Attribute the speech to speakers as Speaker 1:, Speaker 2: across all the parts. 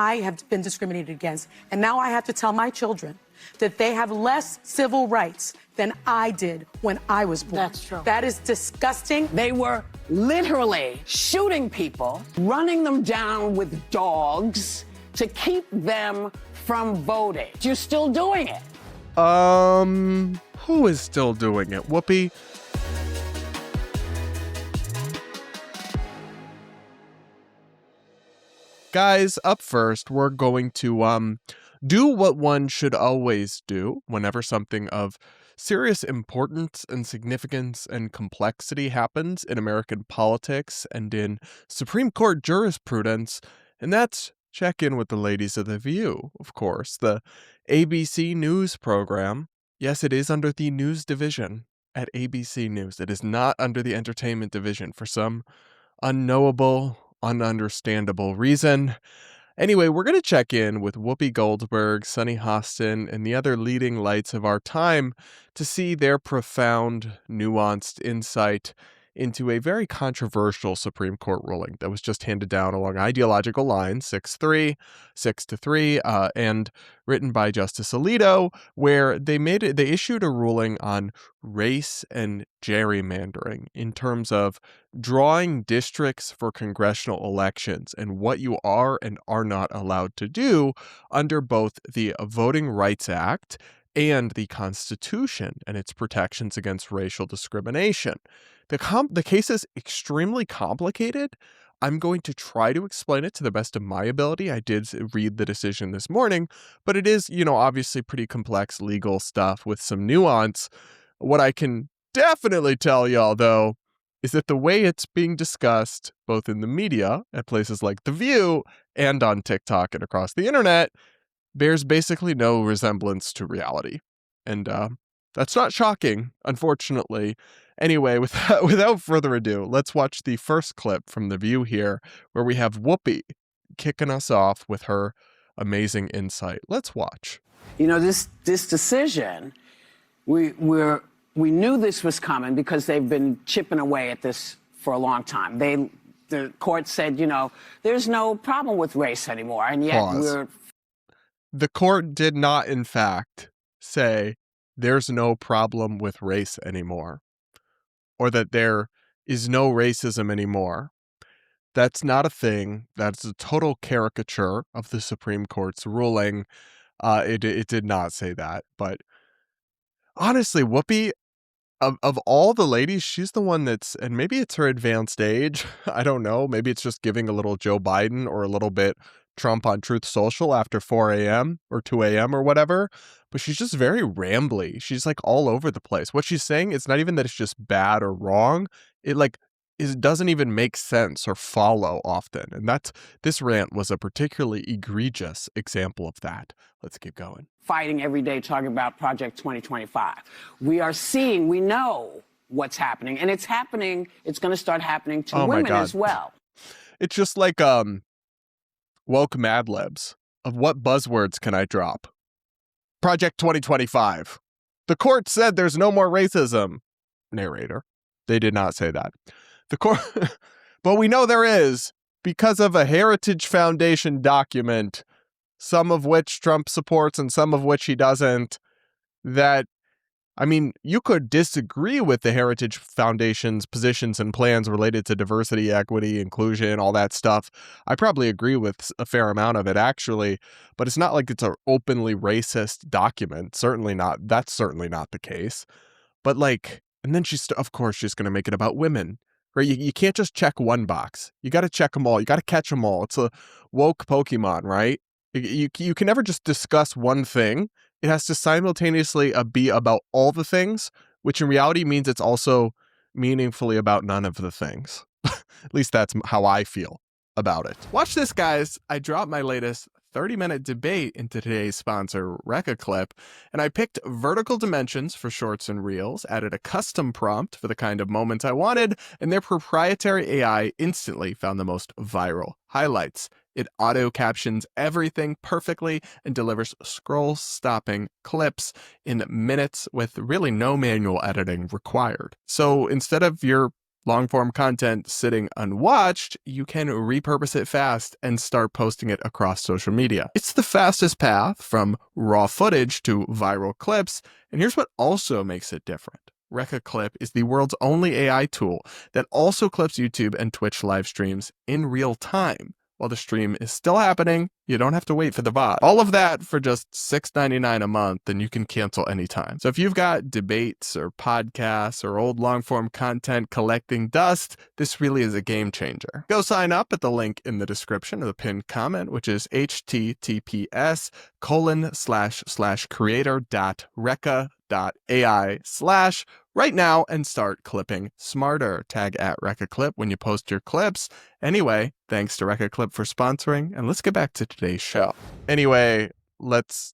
Speaker 1: I have been discriminated against. And now I have to tell my children that they have less civil rights than I did when I was born.
Speaker 2: That's true.
Speaker 1: That is disgusting.
Speaker 2: They were literally shooting people, running them down with dogs to keep them from voting. You're still doing it.
Speaker 3: Who is still doing it? Whoopi? Guys, up first, we're going to do what one should always do whenever something of serious importance and significance and complexity happens in American politics and in Supreme Court jurisprudence, and that's check in with the ladies of The View, of course, the ABC News program. Yes, it is under the news division at ABC News. It is not under the entertainment division for some unknowable, ununderstandable reason. Anyway, we're going to check in with Whoopi Goldberg, Sunny Hostin, and the other leading lights of our time to see their profound, nuanced insight into a very controversial Supreme Court ruling that was just handed down along ideological lines, 6-3, 6-3, and written by Justice Alito, where they issued a ruling on race and gerrymandering in terms of drawing districts for congressional elections and what you are and are not allowed to do under both the Voting Rights Act and the Constitution and its protections against racial discrimination. The case is extremely complicated. I'm going to try to explain it to the best of my ability. I did read the decision this morning, but it is, obviously pretty complex legal stuff with some nuance. What I can definitely tell y'all, though, is that the way it's being discussed, both in the media at places like The View and on TikTok and across the internet, bears basically no resemblance to reality. And that's not shocking, unfortunately. Anyway, without further ado, let's watch the first clip from The View here, where we have Whoopi kicking us off with her amazing insight. Let's watch.
Speaker 2: This decision, we knew this was coming because they've been chipping away at this for a long time. The court said, there's no problem with race anymore, and yet
Speaker 3: Pause. The court did not, in fact, say there's no problem with race anymore, or that there is no racism anymore. That's not a thing. That's a total caricature of the Supreme Court's ruling. It did not say that. But honestly, Whoopi, of all the ladies, she's the one that's, and maybe it's her advanced age. I don't know. Maybe it's just giving a little Joe Biden or a little bit Trump on Truth Social after 4 a.m. or 2 a.m. or whatever, but she's just very rambly. She's like all over the place. What she's saying, it's not even that it's just bad or wrong. It doesn't even make sense or follow often. And this rant was a particularly egregious example of that. Let's keep going.
Speaker 2: Fighting every day, talking about Project 2025. We know what's happening, and it's happening. It's going to start happening to women as well.
Speaker 3: It's just like, woke Mad Libs of what buzzwords can I drop? Project 2025. The court said there's no more racism. Narrator. They did not say that. The court, but we know there is because of a Heritage Foundation document, some of which Trump supports and some of which he doesn't, you could disagree with the Heritage Foundation's positions and plans related to diversity, equity, inclusion, all that stuff. I probably agree with a fair amount of it, actually, but it's not like it's an openly racist document. Certainly not. That's certainly not the case. But and then of course, she's going to make it about women. Right? You can't just check one box. You got to check them all. You got to catch them all. It's a woke Pokemon, right? You can never just discuss one thing. It has to simultaneously be about all the things, which in reality means it's also meaningfully about none of the things. At least that's how I feel about it. Watch this, guys. I dropped my latest 30-minute debate into today's sponsor, Recca Clip, and I picked vertical dimensions for shorts and reels, added a custom prompt for the kind of moments I wanted, and their proprietary AI instantly found the most viral highlights. It auto-captions everything perfectly and delivers scroll-stopping clips in minutes with really no manual editing required. So instead of your long-form content sitting unwatched, you can repurpose it fast and start posting it across social media. It's the fastest path from raw footage to viral clips, and here's what also makes it different. Rekka Clip is the world's only AI tool that also clips YouTube and Twitch live streams in real time. While the stream is still happening, you don't have to wait for the bot. All of that for just $6.99 a month, and you can cancel anytime. So if you've got debates or podcasts or old long-form content collecting dust, this really is a game changer. Go sign up at the link in the description of the pinned comment, which is https://creator.rekka.ai/ right now and start clipping smarter. Tag at Rekka Clip when you post your clips. Anyway, thanks to Rekka Clip for sponsoring, and let's get back to today's show. Anyway, let's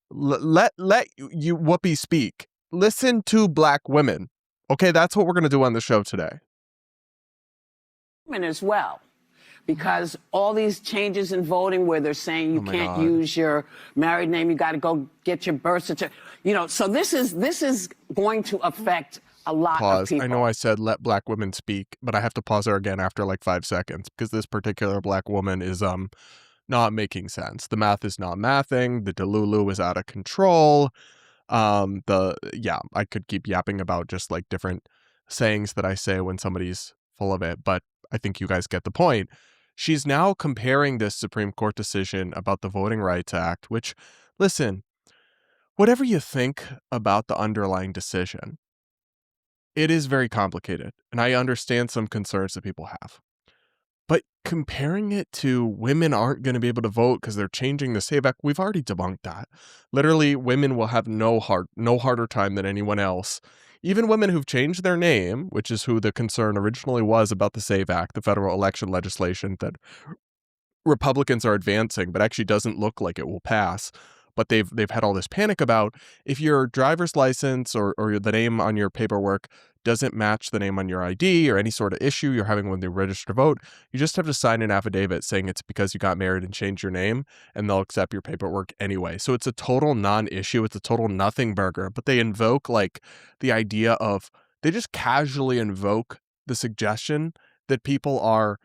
Speaker 3: let you Whoopi speak. Listen to Black women. Okay, that's what we're going to do on the show today.
Speaker 2: Women as well, because all these changes in voting where they're saying you can't use your married name, you got to go get your birth certificate. You know, so this is going to affect a lot of people.
Speaker 3: I know I said let black women speak, but I have to pause her again after like 5 seconds because this particular black woman is not making sense. The math is not mathing. The delulu is out of control. I could keep yapping about just like different sayings that I say when somebody's full of it, but I think you guys get the point. She's now comparing this Supreme Court decision about the Voting Rights Act, which, listen, whatever you think about the underlying decision, it is very complicated, and I understand some concerns that people have. But comparing it to women aren't going to be able to vote because they're changing the SAVE Act, we've already debunked that. Literally, women will have no harder time than anyone else. Even women who've changed their name, which is who the concern originally was about the SAVE Act, the federal election legislation that Republicans are advancing, but actually doesn't look like it will pass. But they've had all this panic about if your driver's license or the name on your paperwork doesn't match the name on your ID or any sort of issue you're having when they register to vote, you just have to sign an affidavit saying it's because you got married and changed your name, and they'll accept your paperwork anyway. So it's a total non-issue. It's a total nothing burger. But they invoke like the idea of, they just casually invoke the suggestion that people are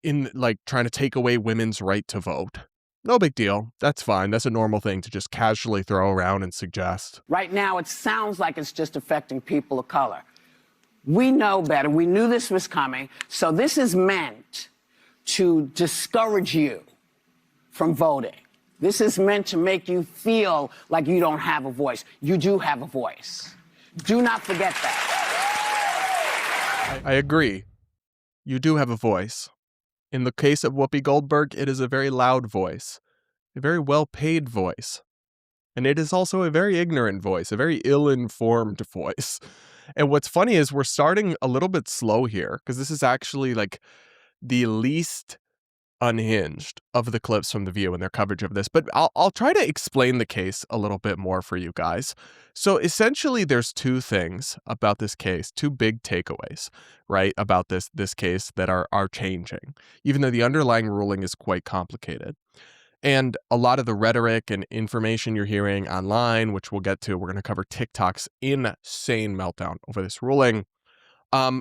Speaker 3: in like trying to take away women's right to vote. No big deal. That's fine. That's a normal thing to just casually throw around and suggest.
Speaker 2: Right now, it sounds like it's just affecting people of color. We know better. We knew this was coming. So this is meant to discourage you from voting. This is meant to make you feel like you don't have a voice. You do have a voice. Do not forget that.
Speaker 3: I agree. You do have a voice. In the case of Whoopi Goldberg, it is a very loud voice, a very well-paid voice. And it is also a very ignorant voice, a very ill-informed voice. And what's funny is we're starting a little bit slow here, because this is actually like the least unhinged of the clips from The View and their coverage of this. But I'll try to explain the case a little bit more for you guys. So essentially, there's two things about this case, two big takeaways, right, about this case that are changing, even though the underlying ruling is quite complicated. And a lot of the rhetoric and information you're hearing online, which we'll get to, we're going to cover TikTok's insane meltdown over this ruling.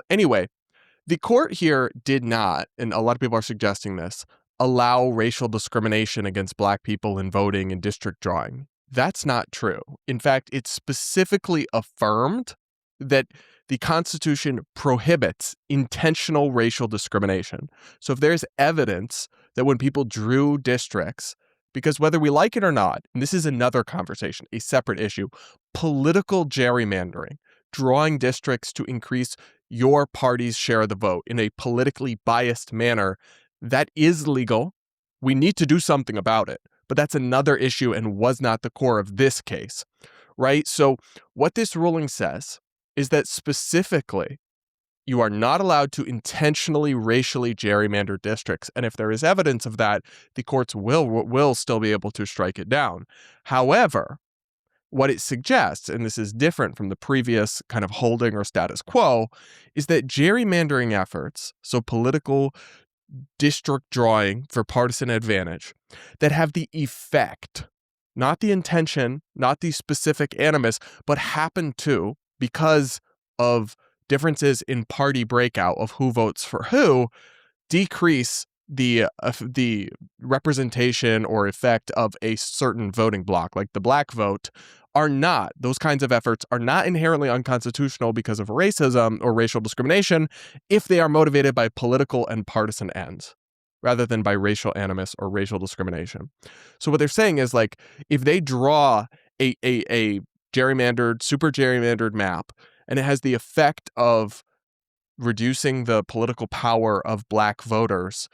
Speaker 3: Anyway, the court here did not, and a lot of people are suggesting this, allow racial discrimination against Black people in voting and district drawing. That's not true. In fact, it specifically affirmed that the Constitution prohibits intentional racial discrimination. So if there's evidence that when people drew districts, because whether we like it or not, and this is another conversation, a separate issue, political gerrymandering, drawing districts to increase your party's share of the vote in a politically biased manner, that is legal. We need to do something about it. But that's another issue and was not the core of this case, right? So what this ruling says is that specifically, you are not allowed to intentionally racially gerrymander districts. And if there is evidence of that, the courts will still be able to strike it down. However, what it suggests, and this is different from the previous kind of holding or status quo, is that gerrymandering efforts, so political district drawing for partisan advantage, that have the effect, not the intention, not the specific animus, but happen to, because of differences in party breakout of who votes for who decrease the representation or effect of a certain voting bloc, like the black vote, those kinds of efforts are not inherently unconstitutional because of racism or racial discrimination if they are motivated by political and partisan ends rather than by racial animus or racial discrimination. So what they're saying is, like, if they draw a super gerrymandered map and it has the effect of reducing the political power of black voters,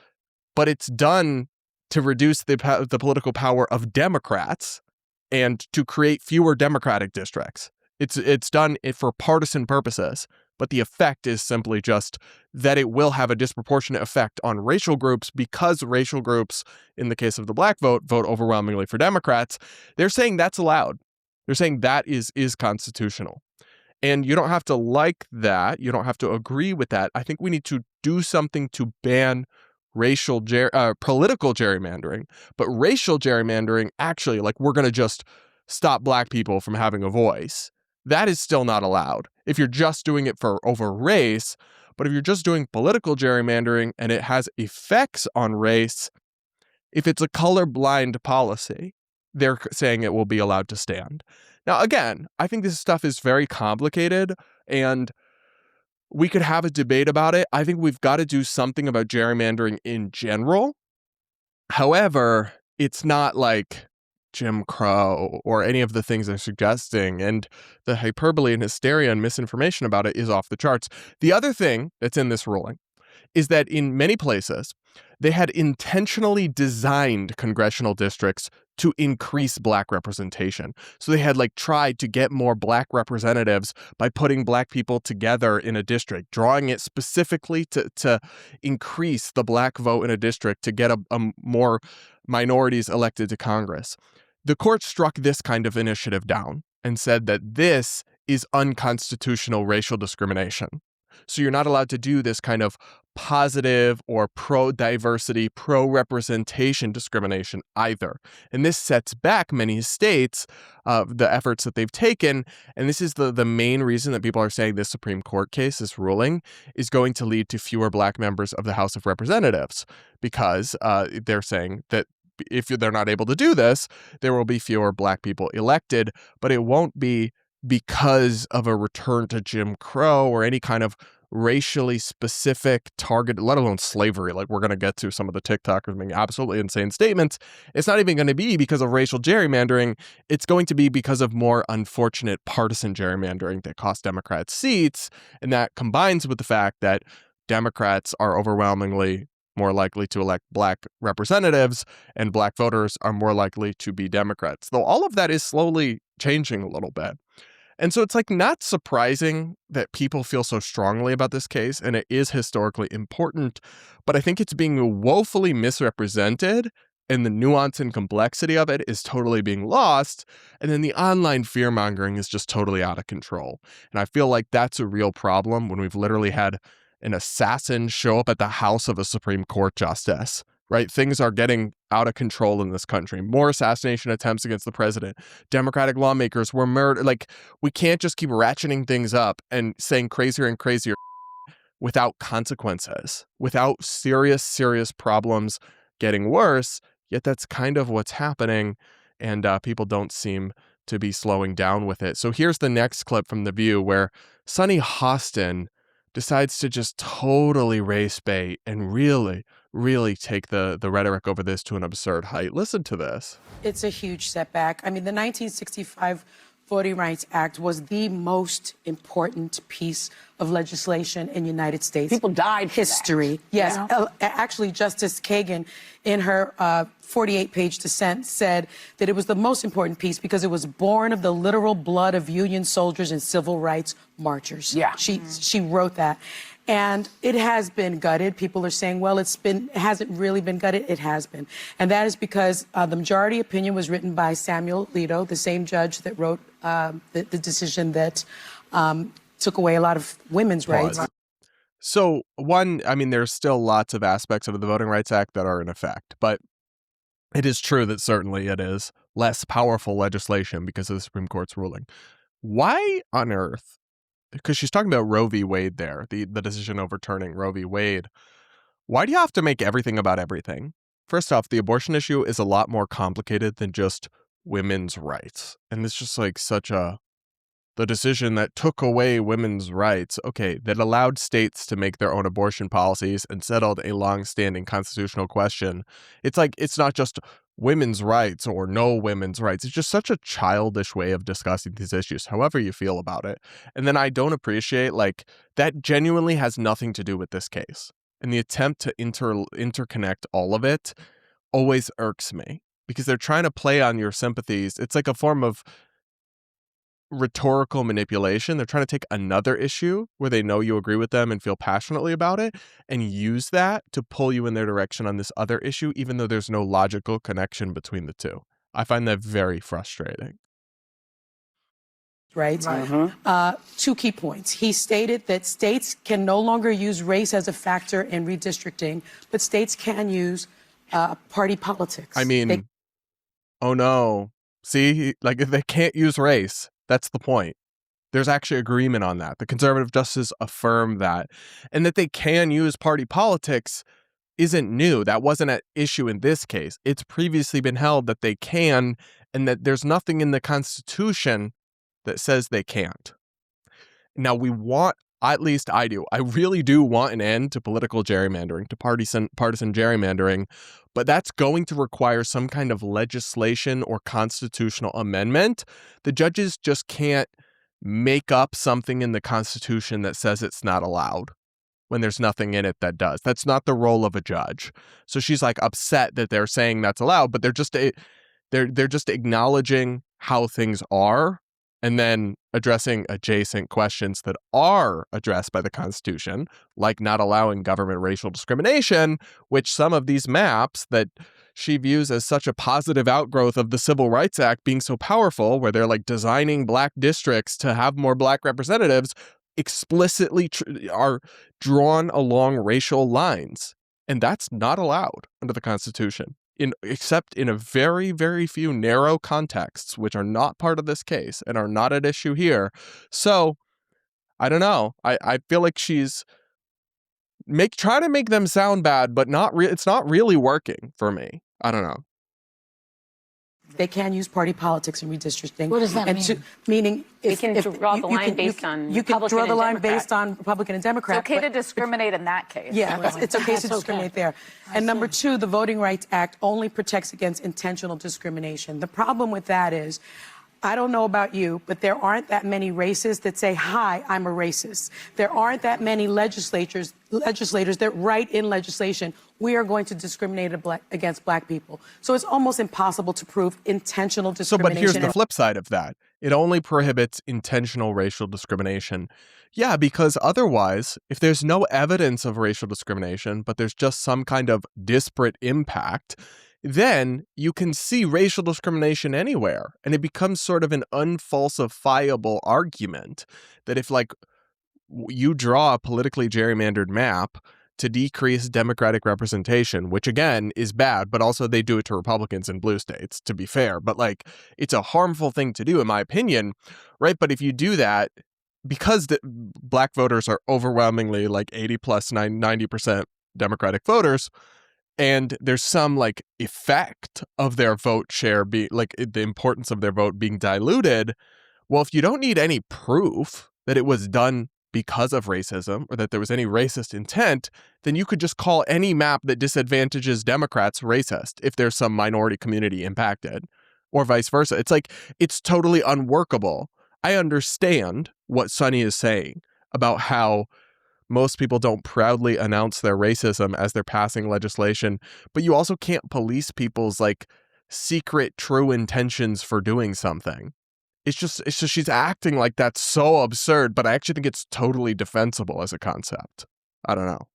Speaker 3: but it's done to reduce the political power of Democrats and to create fewer Democratic districts. It's done for partisan purposes, but the effect is simply just that it will have a disproportionate effect on racial groups because racial groups, in the case of the black vote overwhelmingly for Democrats. They're saying that's allowed. They're saying that is constitutional. And you don't have to like that. You don't have to agree with that. I think we need to do something to ban political gerrymandering, but racial gerrymandering, actually, like, we're going to just stop black people from having a voice. That is still not allowed if you're just doing it over race. But if you're just doing political gerrymandering and it has effects on race, if it's a colorblind policy, they're saying it will be allowed to stand. Now, again, I think this stuff is very complicated and we could have a debate about it. I think we've got to do something about gerrymandering in general. However, it's not like Jim Crow or any of the things they're suggesting, and the hyperbole and hysteria and misinformation about it is off the charts. The other thing that's in this ruling is that in many places, they had intentionally designed congressional districts to increase black representation. So they had, like, tried to get more black representatives by putting black people together in a district, drawing it specifically to increase the black vote in a district to get a more minorities elected to Congress. The court struck this kind of initiative down and said that this is unconstitutional racial discrimination. So you're not allowed to do this kind of positive or pro-diversity, pro-representation discrimination either. And this sets back many states, the efforts that they've taken. And this is the main reason that people are saying this Supreme Court case, this ruling, is going to lead to fewer black members of the House of Representatives, because they're saying that if they're not able to do this, there will be fewer black people elected, but it won't be because of a return to Jim Crow or any kind of racially specific target, let alone slavery. Like, we're going to get to some of the TikTokers making absolutely insane statements. It's not even going to be because of racial gerrymandering. It's going to be because of more unfortunate partisan gerrymandering that cost Democrats seats. And that combines with the fact that Democrats are overwhelmingly more likely to elect black representatives and black voters are more likely to be Democrats. Though all of that is slowly changing a little bit. And so it's, like, not surprising that people feel so strongly about this case, and it is historically important, but I think it's being woefully misrepresented, and the nuance and complexity of it is totally being lost, and then the online fear-mongering is just totally out of control. And I feel like that's a real problem when we've literally had an assassin show up at the house of a Supreme Court justice. Right? Things are getting out of control in this country. More assassination attempts against the president. Democratic lawmakers were murdered. Like, we can't just keep ratcheting things up and saying crazier and crazier without consequences, without serious problems getting worse. Yet that's kind of what's happening, and people don't seem to be slowing down with it. So here's the next clip from The View where Sonny Hostin decides to just totally race bait and really take the rhetoric over this to an absurd height. Listen to this.
Speaker 1: It's a huge setback. I mean, the 1965 Voting Rights Act was the most important piece of legislation in United States.
Speaker 2: People died for
Speaker 1: history.
Speaker 2: That.
Speaker 1: Yes.
Speaker 2: Yeah.
Speaker 1: Actually, Justice Kagan, in her 48-page dissent, said that it was the most important piece because it was born of the literal blood of Union soldiers and civil rights marchers.
Speaker 2: Yeah.
Speaker 1: She wrote that. And it has been gutted. People are saying, well, it hasn't really been gutted. It has been. And that is because the majority opinion was written by Samuel Alito, the same judge that wrote the decision that took away a lot of women's rights.
Speaker 3: So there's still lots of aspects of the Voting Rights Act that are in effect, but it is true that certainly it is less powerful legislation because of the Supreme Court's ruling. Why on earth because she's talking about Roe v. Wade there, the decision overturning Roe v. Wade. Why do you have to make everything about everything? First off, the abortion issue is a lot more complicated than just women's rights. And it's just like the decision that took away women's rights, okay, that allowed states to make their own abortion policies and settled a long-standing constitutional question. It's like, it's not just women's rights or no women's rights. It's just such a childish way of discussing these issues, however you feel about it. And then I don't appreciate, like, that genuinely has nothing to do with this case. And the attempt to interconnect all of it always irks me because they're trying to play on your sympathies. It's like a form of rhetorical manipulation. They're trying to take another issue where they know you agree with them and feel passionately about it and use that to pull you in their direction on this other issue, even though there's no logical connection between the two. I find that very frustrating.
Speaker 1: Right. 2 key points. He stated that states can no longer use race as a factor in redistricting, but states can use party politics.
Speaker 3: I mean, oh no. See, like, if they can't use race, that's the point. There's actually agreement on that. The conservative justices affirm that. And that they can use party politics isn't new. That wasn't an issue in this case. It's previously been held that they can, and that there's nothing in the Constitution that says they can't. Now, we want, at least I do, I really do want an end to political gerrymandering, to partisan gerrymandering, but that's going to require some kind of legislation or constitutional amendment. The judges just can't make up something in the Constitution that says it's not allowed when there's nothing in it that does. That's not the role of a judge. So she's like upset that they're saying that's allowed, but they're just acknowledging how things are and then addressing adjacent questions that are addressed by the Constitution, like not allowing government racial discrimination, which some of these maps that she views as such a positive outgrowth of the Civil Rights Act being so powerful, where they're like designing black districts to have more black representatives, explicitly are drawn along racial lines. And that's not allowed under the Constitution. Except in a very, very few narrow contexts, which are not part of this case and are not at issue here. So, I don't know. I feel like she's trying to make them sound bad, but it's not really working for me. I don't know.
Speaker 1: They can use party politics in redistricting.
Speaker 4: What does that mean?
Speaker 1: Meaning,
Speaker 4: you can draw the line based on
Speaker 1: you can
Speaker 4: Republican
Speaker 1: draw the
Speaker 4: and
Speaker 1: line
Speaker 4: Democrat.
Speaker 1: based on Republican and Democrat.
Speaker 5: It's okay to discriminate in that case.
Speaker 1: Yeah, it's okay to discriminate there. And number 2, the Voting Rights Act only protects against intentional discrimination. The problem with that is, I don't know about you, but there aren't that many races that say, hi, I'm a racist. There aren't that many legislators that write in legislation, we are going to discriminate against black people. So it's almost impossible to prove intentional discrimination.
Speaker 3: But here's the flip side of that. It only prohibits intentional racial discrimination. Yeah, because otherwise, if there's no evidence of racial discrimination, but there's just some kind of disparate impact, then you can see racial discrimination anywhere. And it becomes sort of an unfalsifiable argument that if, like, you draw a politically gerrymandered map to decrease Democratic representation, which again is bad, but also they do it to Republicans in blue states, to be fair. But like, it's a harmful thing to do, in my opinion, right? But if you do that, because black voters are overwhelmingly like 80 plus 90% Democratic voters, and there's some like effect of their vote share being like the importance of their vote being diluted. Well, if you don't need any proof that it was done because of racism or that there was any racist intent, then you could just call any map that disadvantages Democrats racist if there's some minority community impacted, or vice versa. It's like, it's totally unworkable. I understand what Sunny is saying about how most people don't proudly announce their racism as they're passing legislation, but you also can't police people's like secret true intentions for doing something. It's just she's acting like that's so absurd, but I actually think it's totally defensible as a concept. I don't know.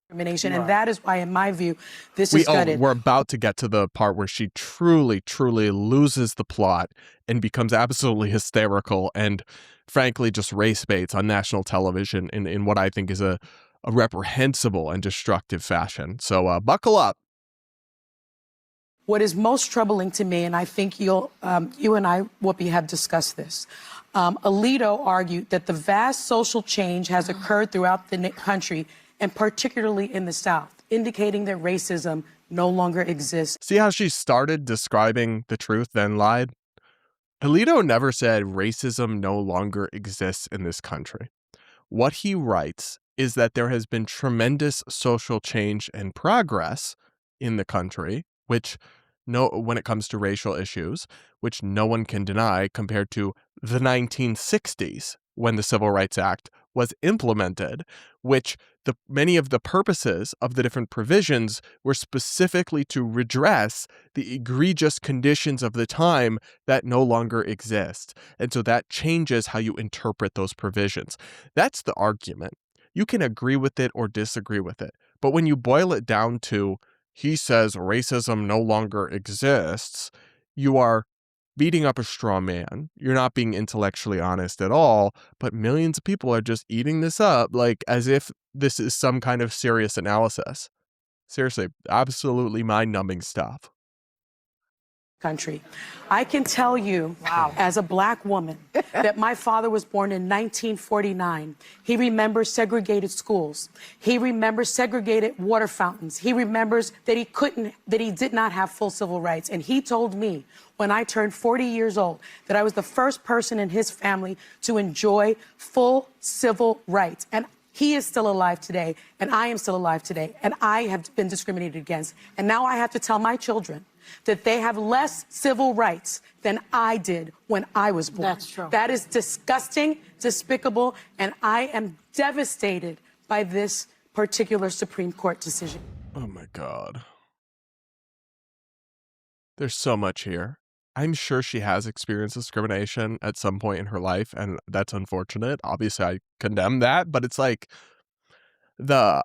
Speaker 1: And that is why, in my view, this is gutted.
Speaker 3: We're about to get to the part where she truly, truly loses the plot and becomes absolutely hysterical and, frankly, just race baits on national television in what I think is a reprehensible and destructive fashion. So buckle up.
Speaker 1: What is most troubling to me, and I think you and I, Whoopi, have discussed this, Alito argued that the vast social change has occurred throughout the country, and particularly in the South, indicating that racism no longer exists.
Speaker 3: See how she started describing the truth, then lied? Alito never said racism no longer exists in this country. What he writes is that there has been tremendous social change and progress in the country, which when it comes to racial issues, which no one can deny compared to the 1960s when the Civil Rights Act was implemented, which many of the purposes of the different provisions were specifically to redress the egregious conditions of the time that no longer exist. And so that changes how you interpret those provisions. That's the argument. You can agree with it or disagree with it. But when you boil it down to, he says racism no longer exists, you are beating up a straw man. You're not being intellectually honest at all, but millions of people are just eating this up like as if this is some kind of serious analysis. Seriously, absolutely mind-numbing stuff.
Speaker 1: Country. I can tell you, as a black woman, that my father was born in 1949. He remembers segregated schools. He remembers segregated water fountains. He remembers that he did not have full civil rights. And he told me when I turned 40 years old that I was the first person in his family to enjoy full civil rights. And he is still alive today, and I am still alive today, and I have been discriminated against. And now I have to tell my children that they have less civil rights than I did when I was born.
Speaker 5: That's true.
Speaker 1: That is disgusting, despicable, and I am devastated by this particular Supreme Court decision.
Speaker 3: Oh my God. There's so much here. I'm sure she has experienced discrimination at some point in her life, and that's unfortunate. Obviously, I condemn that, but it's like the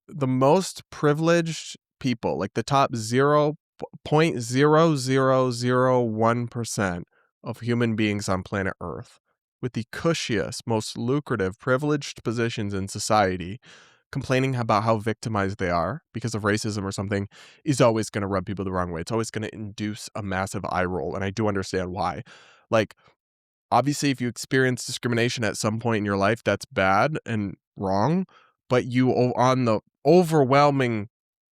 Speaker 3: most privileged people, like the top 0.0001% of human beings on planet Earth, with the cushiest, most lucrative, privileged positions in society, complaining about how victimized they are because of racism or something is always going to rub people the wrong way. It's always going to induce a massive eye roll, and I do understand why. Like, obviously, if you experience discrimination at some point in your life, that's bad and wrong, but you, on the overwhelming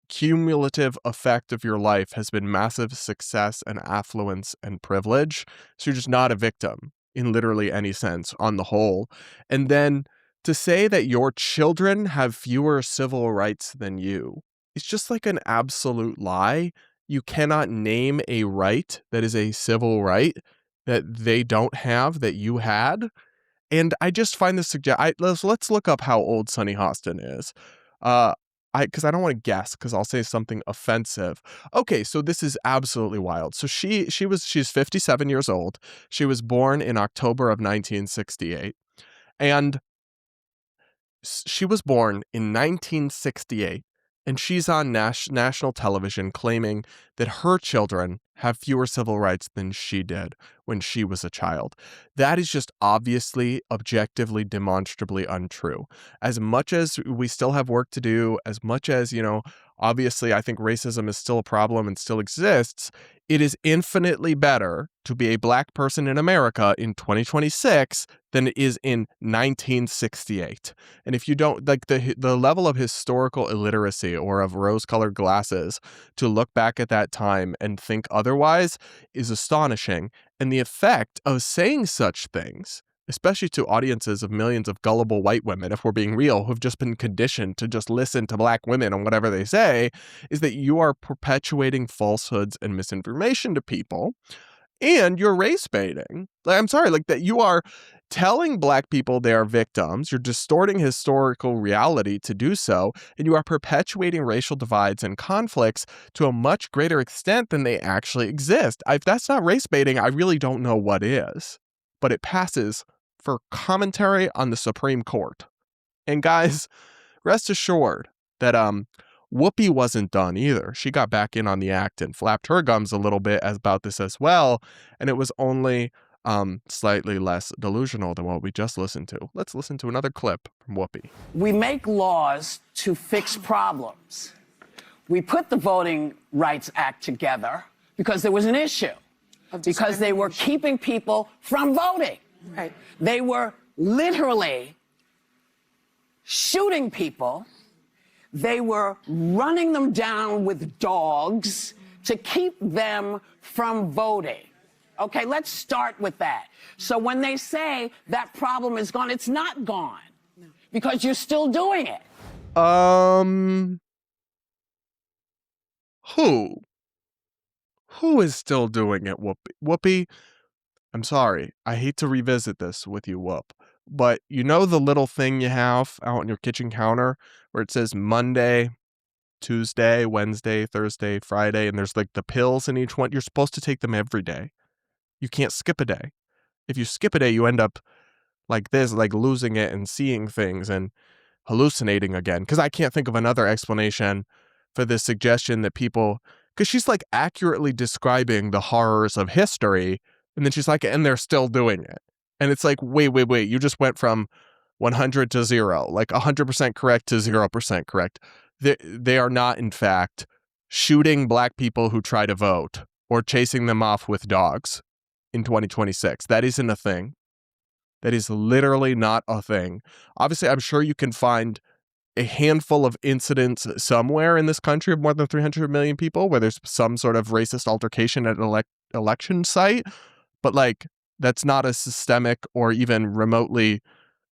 Speaker 3: cumulative effect of your life, has been massive success and affluence and privilege. So you're just not a victim in literally any sense on the whole. And then to say that your children have fewer civil rights than you is just like an absolute lie. You cannot name a right that is a civil right that they don't have that you had. And I just find this let's look up how old Sunny Hostin is. Because I don't want to guess, because I'll say something offensive. Okay, so this is absolutely wild. So she's 57 years old. She was born in October of 1968. And she was born in 1968, and she's on national television claiming that her children have fewer civil rights than she did when she was a child. That is just obviously, objectively, demonstrably untrue. As much as we still have work to do, as much as, obviously I think racism is still a problem and still exists, it is infinitely better to be a black person in America in 2026 than it is in 1968. And if you don't, like, the level of historical illiteracy or of rose-colored glasses to look back at that time and think otherwise is astonishing. And the effect of saying such things, especially to audiences of millions of gullible white women, if we're being real, who've just been conditioned to just listen to black women and whatever they say, is that you are perpetuating falsehoods and misinformation to people, and you're race baiting. That you are telling black people they are victims, you're distorting historical reality to do so, and you are perpetuating racial divides and conflicts to a much greater extent than they actually exist. If that's not race baiting, I really don't know what is. But it passes for commentary on the Supreme Court. And guys, rest assured that Whoopi wasn't done either. She got back in on the act and flapped her gums a little bit about this as well, and it was only slightly less delusional than what we just listened to. Let's listen to another clip from Whoopi.
Speaker 2: We make laws to fix problems. we put the Voting Rights Act together because there was an issue. Because they were keeping people from voting.
Speaker 1: Right.
Speaker 2: They were literally shooting people. They were running them down with dogs to keep them from voting. Okay, let's start with that. So when they say that problem is gone, it's not gone. No. Because you're still doing it.
Speaker 3: Who? Who is still doing it, Whoopi? Whoopi, I'm sorry. I hate to revisit this with you, Whoop. But you know the little thing you have out on your kitchen counter where it says Monday, Tuesday, Wednesday, Thursday, Friday, and there's like the pills in each one? You're supposed to take them every day. You can't skip a day. If you skip a day, you end up like this, like losing it and seeing things and hallucinating again. Because I can't think of another explanation for this suggestion that people, because she's like accurately describing the horrors of history, and then she's like, and they're still doing it. And it's like, wait, you just went from 100 to 0, like 100% correct to 0% correct. They are not, in fact, shooting black people who try to vote or chasing them off with dogs in 2026. That isn't a thing. That is literally not a thing. Obviously, I'm sure you can find a handful of incidents somewhere in this country of more than 300 million people where there's some sort of racist altercation at an election site. But like, that's not a systemic or even remotely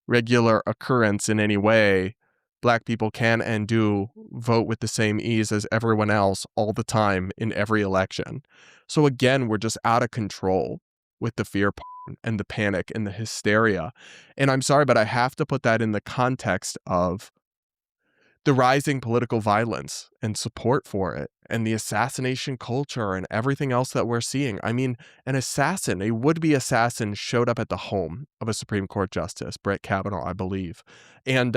Speaker 3: regular occurrence in any way. Black people can and do vote with the same ease as everyone else all the time in every election. So again, we're just out of control with the fear porn and the panic and the hysteria. And I'm sorry, but I have to put that in the context of the rising political violence and support for it and the assassination culture and everything else that we're seeing. I mean, a would-be assassin showed up at the home of a Supreme Court Justice, Brett Kavanaugh, I believe. And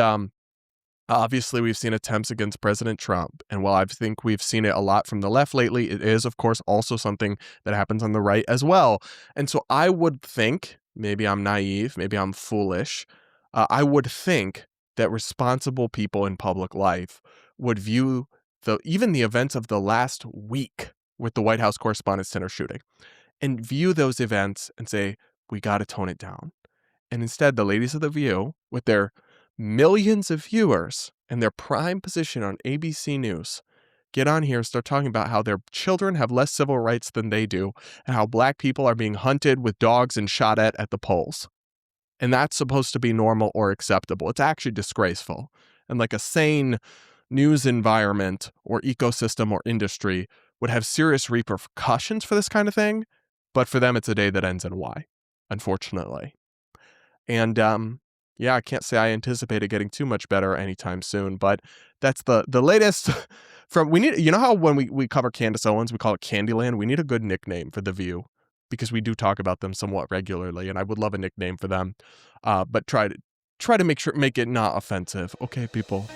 Speaker 3: obviously, we've seen attempts against President Trump. And while I think we've seen it a lot from the left lately, it is, of course, also something that happens on the right as well. And so I would think, maybe I'm naive, maybe I'm foolish, I would think that responsible people in public life would view even the events of the last week with the White House Correspondents' Center shooting and view those events and say, we got to tone it down. And instead, the ladies of The View, with their millions of viewers and their prime position on ABC News, get on here and start talking about how their children have less civil rights than they do and how black people are being hunted with dogs and shot at the polls. And that's supposed to be normal or acceptable. It's actually disgraceful. And like a sane news environment or ecosystem or industry would have serious repercussions for this kind of thing. But for them, it's a day that ends in Y, unfortunately. And yeah, I can't say I anticipate it getting too much better anytime soon, but that's the latest from, we need, you know how when we cover Candace Owens, we call it Candyland? We need a good nickname for The View because we do talk about them somewhat regularly, and I would love a nickname for them. But try to make it not offensive. Okay, people.